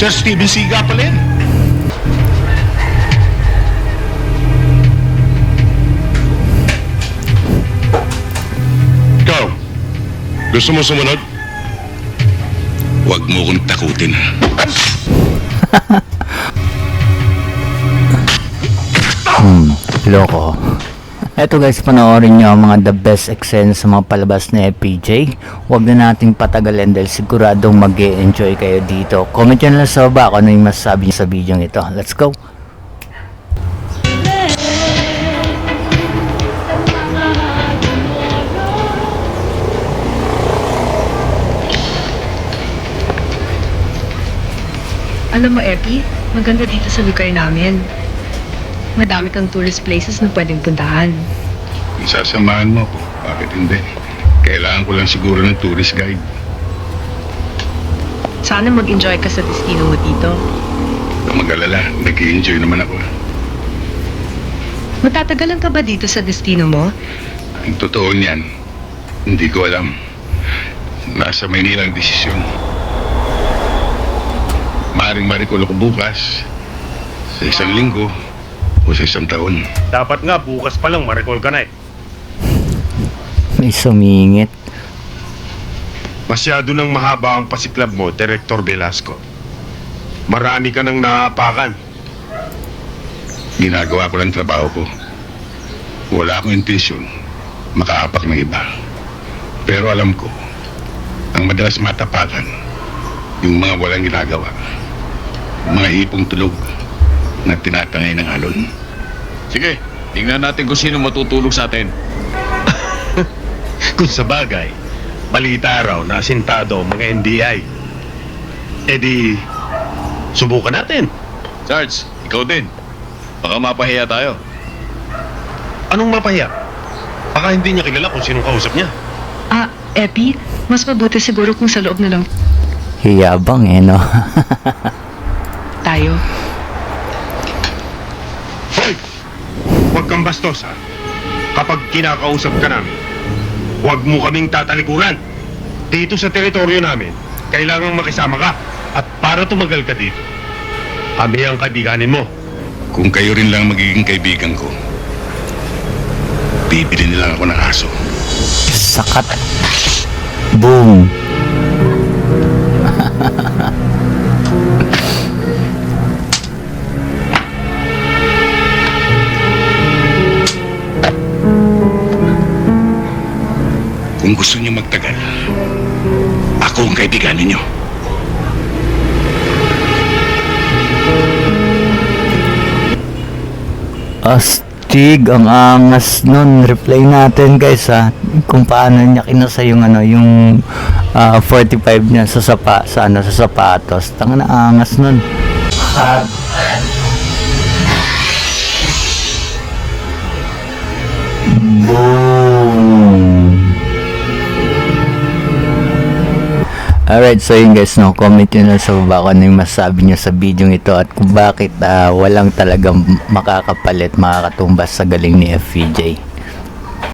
Sir Steven Siga pala yun. Ikaw, gusto mo sumunod? Huwag mo kong takutin. Loko. Eto guys, panoorin nyo ang mga the best eksena sa mga palabas na FPJ. Huwag na nating patagalin dahil siguradong mag-e-enjoy kayo dito. Comment nyo na lang sa baba kung ano yung masasabi nyo sa video ito. Let's go! Alam mo, Epi, maganda dito sa lugar namin. Madami kang tourist places na pwedeng puntahan. Kung sasamahan mo ako, bakit hindi? Kailangan ko lang siguro ng tourist guide. Sana mag-enjoy ka sa destino mo dito. Huwag mag-alala, nag-i-enjoy naman ako. Matatagalan ka ba dito sa destino mo? Ang totoo niyan, hindi ko alam. Nasa Maynila ang desisyon. Maring marikol ako bukas, sa isang linggo, o sa isang taon. Dapat nga bukas pa lang ma-recall ka na eh. May sumingit. Masyado nang mahaba ang pasiklab mo, Director Velasco. Marami ka nang naapakan. Ginagawa ko lang trabaho ko. Wala akong intensyon makaapak ng iba. Pero alam ko, ang madalas matapakan, yung mga walang ginagawa. Mga hipong tulog na tinatangay ng alon. Sige, tingnan natin kung sino matutulog sa atin. Kung sa bagay, balita raw na asintado ang mga NBI. E di, subukan natin. Sarge, ikaw din. Baka mapahiya tayo. Anong mapahiya? Baka hindi niya kilala kung sinong kausap niya. Ah, Epi, mas mabuti siguro kung sa loob na lang Hiyabang no? tayo. Hoy! Huwag kang bastos ha. Kapag kinakausap ka namin, huwag mo kaming tatalikuran. Dito sa teritoryo namin, kailangang makisama ka. At para tumagal ka dito, kami ang kaibiganin mo. Kung kayo rin lang magiging kaibigan ko, bibili nila ako ng aso. Sakat. Boom. Kung gusto niyo magtagal, ako ang kaibigan ninyo. Astig, ang angas nun. Reply natin guys ha. Kung paano niya kinasa yung yung 45 niya sa sa sapatos. Tanga na angas nun. Boom. Alright, so yun guys, comment nyo na sa baba kung ano yung masasabi nyo sa video ito at kung bakit walang talagang makakapalit, makakatumbas sa galing ni FPJ.